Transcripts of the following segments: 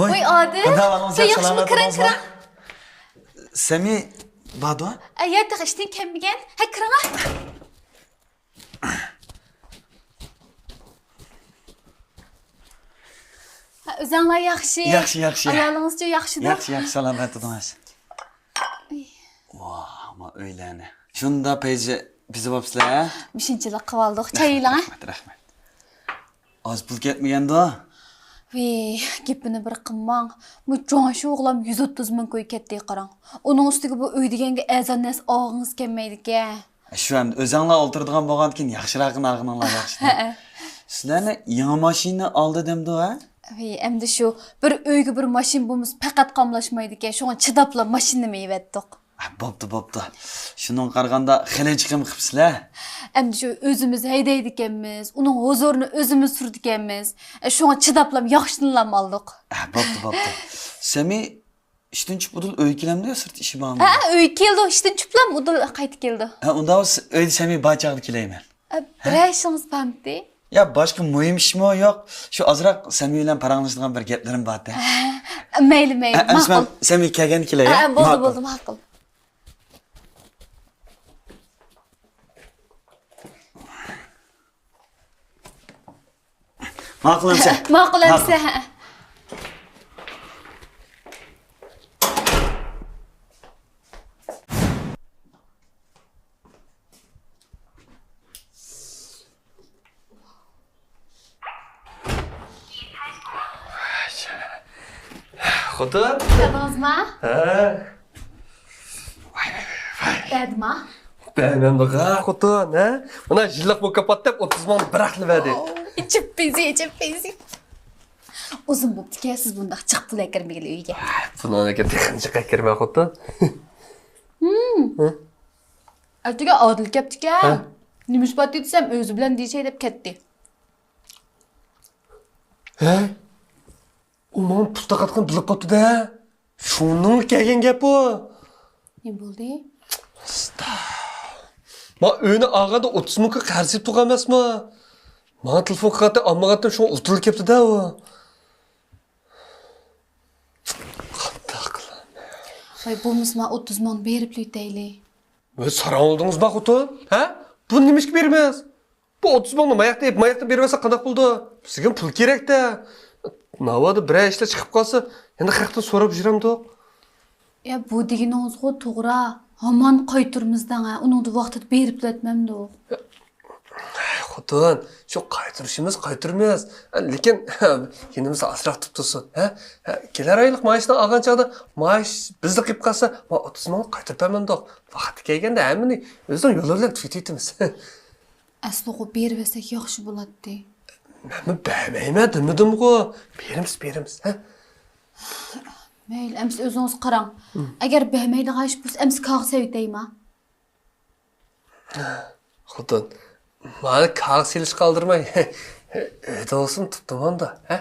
Voy Adil. Sen yaxshimi kiring. Semi bado? Yerda ishdan kelmagan. Ha kiring. O'zinglar yaxshi. Yaxshi. Ayolingizcha yaxshidir. Yaxshi, salomat edingiz. Voh, ama öyleni. Şunda peyzi bizi vapsizlar. Mishinchilik qilib oldik. Chayinglar. Rahmat. Az pul ketmaganda o? Gapini bir qilmang. Bu jo'nshu o'g'lim 130 ming qo'y ketdi qarang. Uning ustiga bu uy deganga azonnas og'ingiz kelmaydi-ku. Şu an özanglar o'ltiradigan bo'lgandan yaxshirog'ini ag'ininglar yaxshi. Sizlarni yangi mashina oldi demdi ha? Endi shu bir uyga bir mashina bo'lmasa faqat qamlashmaydi-ku. Shunga chidabla mashinani yevatdik. Bo'pti. Şunun qaraganda xili chiqim qilibsizlar. Endi shu o'zimiz haydaydi ekanmiz, uning huzurini o'zimiz surdi ekanmiz. Shunga chidablam yaxshilanam oldik. Bo'pti. Semi ishdan chiqib udul uy kelamdi yo sırt ishi bormi? Uy keldi, ishdan chiqiblam udul qaytib keldi. Unda uyda Semi bachaqli kelayman. Bir ishingiz bormi? Ya başka mühim iş mi yok? Şu azrak Semi bilan paranglashadigan bir gaplarim bor-da. Mayli. Ma'qul. Semi kelgan kelay. Bo'ldi, ma'qul. Ma'qul amsa. Ma'qul amsa. Xotin? Yadingizmi? Dadmi? Beğenmem xotin, ha? Mana yillik mukofot deb 30 ming biraqli berdi. İçip bizi. Uzun bo'pti-ku, siz bundaq chiqib pul kirmagan uyga. Buni aka texnika kirma xotin. Atiga Odil kelibdi-ku. Nima isbot desam, o'zi bilan deyishay deb ketdi. Uman pul taqatgan bilib qopti-da. Shunning kelgan gap bu. Ne bo'ldi? Ma uyni og'ada 30 ming qarz turgan emasmi? Mana telefon qildi, ammagatdan shu o'tirilib ketdi-da u. Qanday qilaman? Voy, bo'lmasa 30 ming berib yutayli. Siz saran oldingizmi xotin? Ha? Bu nimishga bermas? Bu 30 mingni mayaqda bermasa qanday bo'ldi? Sizga pul kerak-da. Navada bir ishlar chiqib qolsa, endi haqdan so'rab yuramdi. Ya bu deganingiz-ku to'g'ri. Hamon qaytirmizdan, uningni vaqtida berib o'tmamdi. Xotin, shu qaytirmaymiz. Lekin kendimiz asraq tutsin, ha? Kelar oylik maoshdan olgan chaqda maosh bizni qilib qolsa, 30 ming qaytirib bermamdi. Vaqti kelganda hammani o'zdan yo'llardan tutaytimiz. Asli berib bersak yaxshi bo'ladi. Men bermayman dedim-ku. Berimiz, ha? Mayli, ems o'zingiz qarang. Agar bermaydigan ish bo'lsa, ems kog' sevdaymi? Xotin, meni kog' selish qoldirmay. Uyda olsin tutdim-da, ha?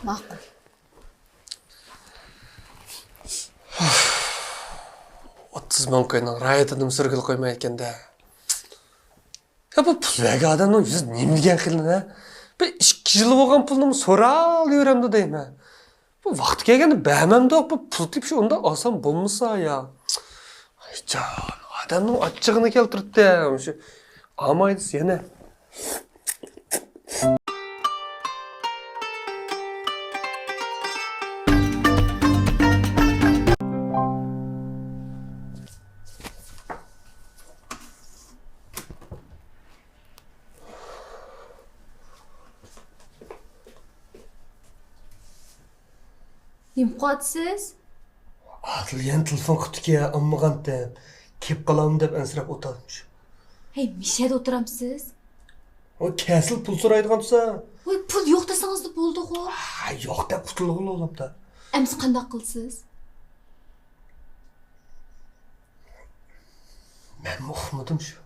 Ma'qul. Otuz ming qo'yning rayatini surgil qo'ymay ekanda. Ya bu pulga odamning yuzi nimligan qilin, ha? Bir 2 yil bo'lgan pulni so'rab yuramdi deyman. Bu vaqti kelganda bermamdi, bu pul deb shu unda oson bo'lmasa ya. Ayjon, odamning achchig'ini keltiribdi. Shu olmaysiz yana. Nimqotsiz? Adliyan telefon qutga olmaganda kelib qolamni deb ansirab o'tirmiş. Hey, mishada o'tiramsiz? O kesil pul so'raydigan tursa. Voy, pul yo'q desangiz bo'ldi-ku. Yo'q deb qutulg'il o'libdi. Ems qanday qilsiz? Men uqmadim shu.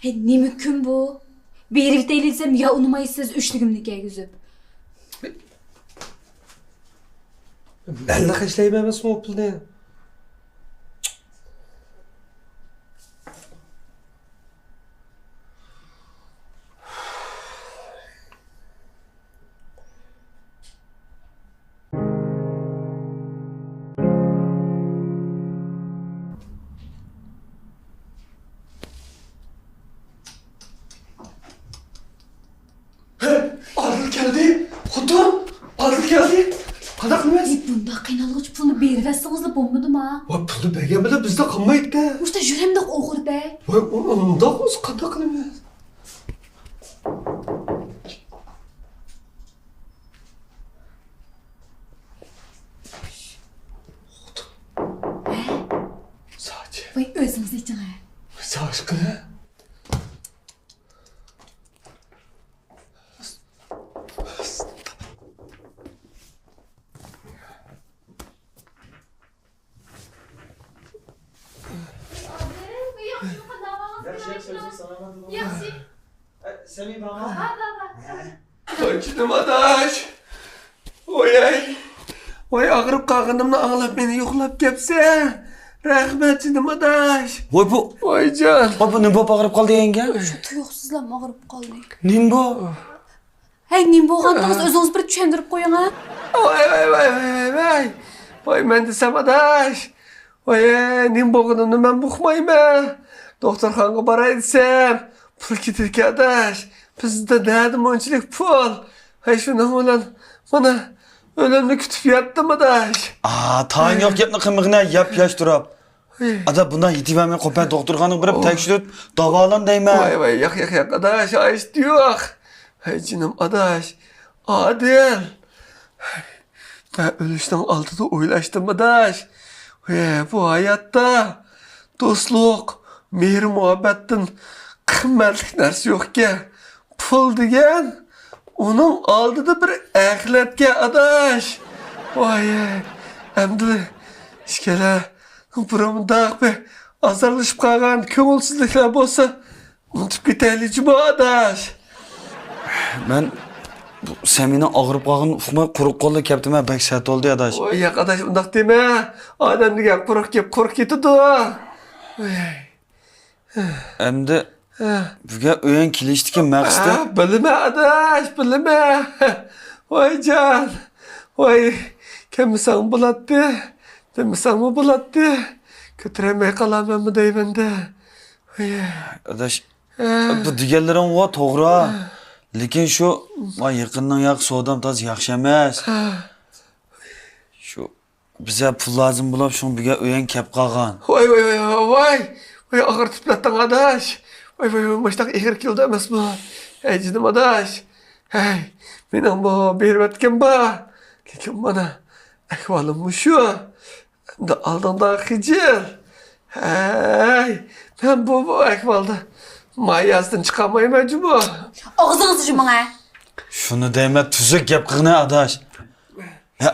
Hey, ne mümkün bu? Berib deyilsem ya unumaysiz üçlügümni kelgizib. Belli ishlaymaymiz bu pulni. Qiynalğıç pulni berib etsingizlar bo'lmadimi? Voy pulni bergan bilan bizda qolmaydi. Usta yuramdiq o'g'irda. Voy undoq o'zi qanday qilamiz? Sachi. Voy o'zingiz iching. Saçkı. Yaxshi. Semih baba. Oy canım adaş. Oy ay. Oy ağrıp kalkınımla ağlap beni yoklap gepse. Rahmet canım adaş. Voy bu. Oy can. Voy bu nima bo'lib og'rib qoldi yanga? Tuyuqsizlar og'rib qoldi. Nima bu? Hey, nima bo'lgandingiz o'zingiz bir tushuntirib qo'ying a. Vay. Oy men desem adaş. Oy nim boğununu ben buxmayman. Doktorxonaga boray desem. Pul ketirki adaş. Bizde nerede monchilik pul. Hay şunu bilan mana o'limni kutib yotdim adaş. Tayın yo'q gapni qimig'ini yap-yash turib. Ada bundan yetibamay qo'pay doktorxonaga borib tekshirib davolan deyman. Vay yak adaş ayış diyor. Hay canım adaş. Adil. Ben ölüşten altıda oylaştım adaş. Bu hayatta dostluk, mehr muhabbetin kıymetlik narsa yok ki. Pul degen onun aldıda bir ahletke adaş. Vay emdi işkele buramda be azarlaşıp kalgan köngülsüzlükler bolsa unutup gitaylıcı bu adaş. Men Semihni og'rib qolgan uqmay quruq qo'lda keptimi, bek sat oldi adash. Oy ya adaş undaq deme. Adam degan quruq ketidi. Endi buga o'yin kelishdiki maqsadi Bilme adaş, bilme. Vay can. Vay kemisan bulattı. Demisan mı bulattı? Kötüremey kalamam mı deyvende. adash. Bu deganlaring va to'g'ri. Lekin shu yaqindan yoq sodam toz yaxshi emas. Shu bizga pul lozim bo'lib, shu buga o'yin kep qolgan. Vay ağır tiplattan adaş. Vay baştak ehir kildi emas bu. Hey canım adaş. Hey benim bu bir etken ba. Lekin bana ahvalım bu şu. Da aldığında hicil. Hey ben bu ahvalda mayasdan çıkamayım acaba. Og'zingizni yuming a. Shuni deyman, tuzuk gap qilgin adash.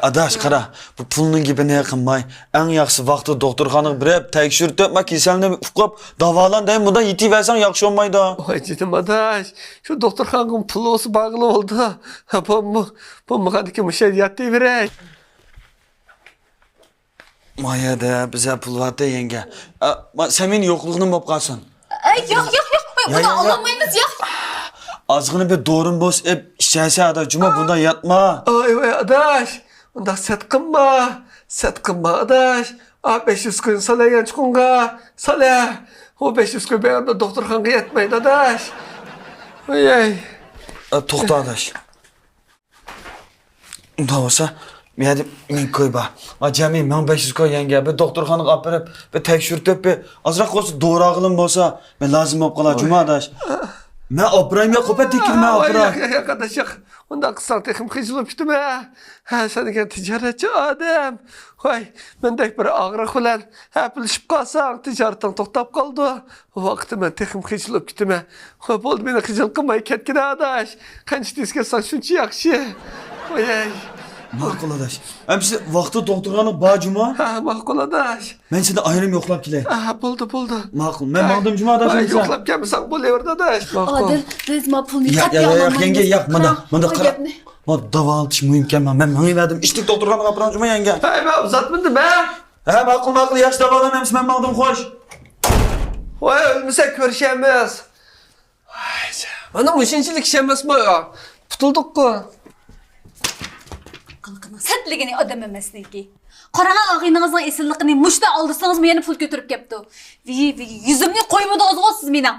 Adash qara, bu pulning gapini qilmay, eng yaxshi vaqtda doktorxonaga borib, tekshirib topma kasalni uqib, davolan deyin, bundan yetiversang yaxshi olmaydi. Vay canım adaş. Şu doktorxonam pulu olsa bağlı oldu. Bu mıqadiki müşer yattı verey. Mayada bize pul vardı yenge. Semihni yo'qligini bo'lib qolsin. Yo'q. Buni ya. olmaymiz, yo'q. Ozg'ina bir do'rin bosib ishchasa ada juma bundan yatma. Vay adaş. Unda set qilma adaş. 500 kun salayan chiqunga. Sala. O 500 kun beğenme doktorxonaga yetmaydi adaş. Vay. To'xta adash. Unda bo'lsa, men men ko'yba. Ajami 1500 koy yenge, bir doktorxonaga olib borib, bir tekshirib topib, ozroq bo'lsa do'rog'ilim bo'lsa, men lozim bo'lib qolar juma adash. Men oprayimga qo'pat tekirma opray. Yok adaş yok. Ondan kısan tekim kıcılıp gittim ha. Sen de ticaretçi adam. Vay ben de bir ağrı olan. Hep ilişip kalsan ticaretten toktap kaldı. O vakti ben tekim kıcılıp gittim ha. Vay bol beni kıcılık kılmayı ketkine adaş. Kanç diske san şunçu yakşı. Vay. Ma'qul adash. Hepsi vaqti doktorxona bor juma. Ma'qul adaş. Men seni ayrim yo'qlab kelay. Buldu. Ma'qul. Men bordim juma adash. Yo'qlab kelmasan bo'laverdi adaş. Adil, rezma pulni Ya yenge yo'q, mana qara. gapni. Men davolatish muhim ekan. Men mengadim. Ishlik doktorxonaga bordim juma yenge. Hey ben uzatmadım ha. Ma'qul, yaxshi davolanamiz. Men bordim xo'sh. Vay ölmüsek görüşemiz. Ana müşinçilik işemez mi ya? Tutulduk ku. Qilqini satligini odam emasniki. Qarang og'iningizning esilligini mushta oldirsangiz meni pul ko'tarib kepti. Yuzimni qo'ymadingiz siz mening.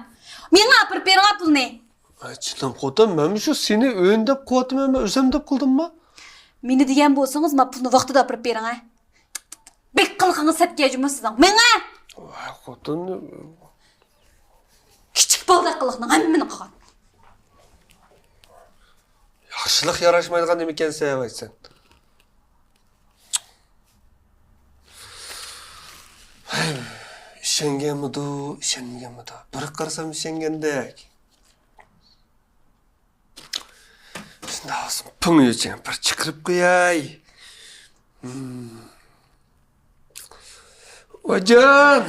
Menga olib bering pulni. Canım kodam ben şu seni öğündep kovadım ama özem dep kıldım mı? Meni degan bo'lsangiz, men pulni vaqtida olib bering. Bek kılığını setke cümlesizden. Mene! Vay xotin. Küçük balda kılığını hemmini kılan. Yaxşılıq yaraşmaydigan nima ekan sen aytsan. İşengenmidi, işenmegenmidi. Bir qarasam işengendek. Şimdi ağzım pıngı için bir çıkırıp koyay. Hocam.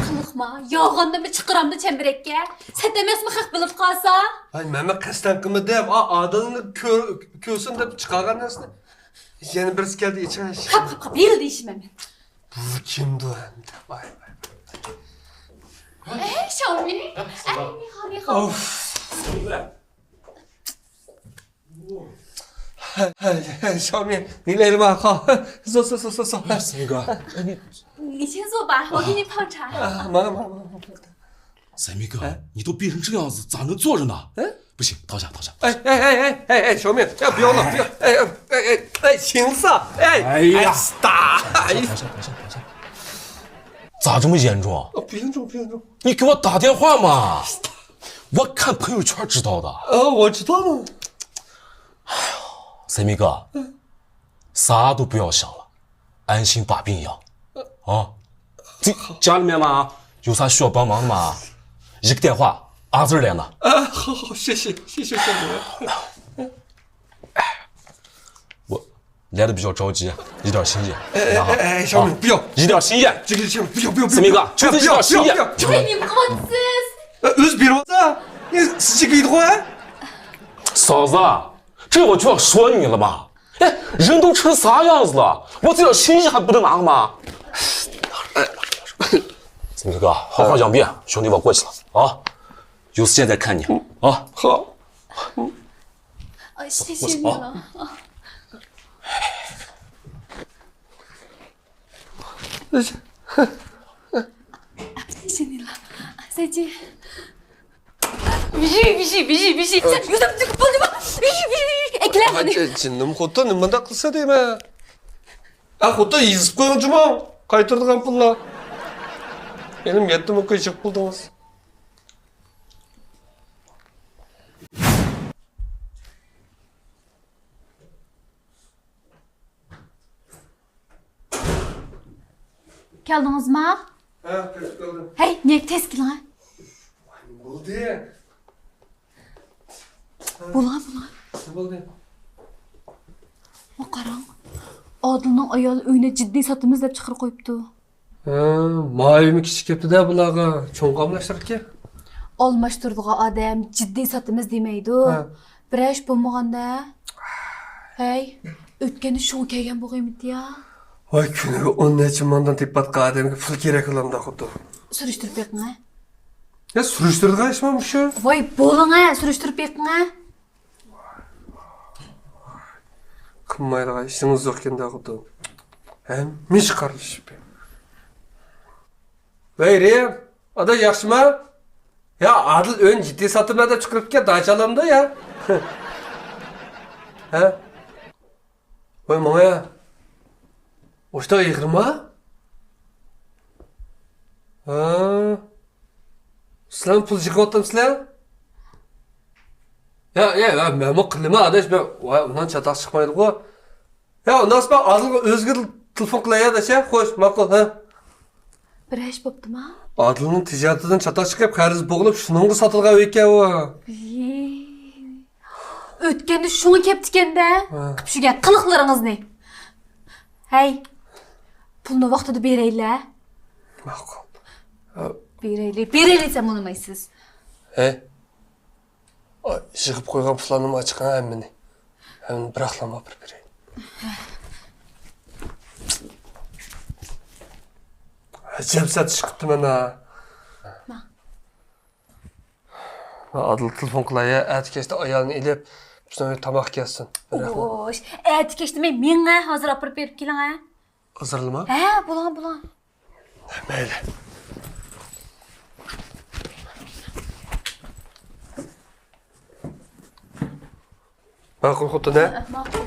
Kılıqma, yağğanda mı çıkıramdı çemberekke? Setemez mi haq bilip kalsa? Ay meme kıstan kımı deyip, adını kösün deyip çıkargan nesine. Yani birisi geldi içine. Kap, yıl değişim hemen. Bu kimdi o hem de? Vay vay. Xiaomi. Ni hao. Of. Xiaomi，你累了吗？好，坐。三哥，你先坐吧，我给你泡茶。忙。三米哥，你都憋成这样子，咋能坐着呢？不行，躺下。哎，小敏，不要了，不要，哎，行色，哎呀打，躺下。咋这么严重啊？不严重。你给我打电话嘛！我看朋友圈知道的。我知道了。三米哥，啥都不要想了，安心把病养。啊，这家里面嘛，有啥需要帮忙的嘛？一个电话，阿字来呢。好，谢谢小敏。我来的比较着急，一点心意。哎，小敏不要，一点心意。这个小敏不要，三米哥，就这一点心意。对你们给我吃。öz bir olsa,你是这个话？嫂子，这我就要说你了嘛！哎，人都成啥样子了，我这点心意还不得拿吗？三米哥，好好养病，兄弟我过去了啊，有时间再看你啊。好。谢谢你了。谢谢你了，再见。必须！sen yüzüm çıkıp oldu mu? Ekler beni. Cinnim xotin nimada qilsa deyman. Xotin yezib qo'ying juma. Qaytirdigan pullar. Benim yetim o'qishib buldunuz. Geldiniz mi? Ha, kaçıp kaldım. Hey, niye tez ki lan? Buldu. Bulan. Ne buldu? O qarang. Odilning ayoli uyni jiddiy sotimiz deb chiqarib qo'yibdi. Mayimi kichik kepti-da bularga. Cho'nqamlashtirib ki. Almashtirdigan odam jiddiy sotimiz demaydi. Bir ish bo'lmaganda. Hey, o'tgani shu kelgan bo'lg'aymidi ya. Voy kuniga 10 necha mandan tepatqa odamga pul kerak qilanda xuddi. Surishtirib beqing ha. Ya surishtirdigan ishmi shu? Voy, bo'ling ha, surishtirib beqing ha. Qilmaydigan ishingiz yo'q ekanda xuddi. Ham mish qarishib. Voy Riyam, ada yaxshimi? Ya Adil ön jiddiy sotimlarda chiqirib kel, dachalamda ya. Ha? Voy menga Oşta yıkırma? Sizler pul çıkarttım sizler? Ya ben bu kılma adaş ben ondan çatak çıkmaydı bu. Ya nasıl ben Adıl'ga özgür telefon kılaya da şey hoş makul ha. Bir ish bo'ptimi? Adıl'ın ticaretinden çatak çıkıp kariz boğulup şununla satılgan ekan o. O'tganda shuni keptikanda. Qilib shurgan qiliqlaringizni. Hey. Pulni vaqtida beraylar. Makul. Beraylar sen bo'lmaysiz. He? Yığıp koygan pulanımı açıkan emmini. Hemen bıraklama bir birey. Acem sat çıkıptı bana. Adıl telefon kılaya, etkeşte ayağını ilip, sonra tabak gelsin. Oş, etkeştimi menga hozir opirib berib keling ha. Hazırlı mı? Ha, bulan. Meyle. Makul kutu ne? Ma'qul.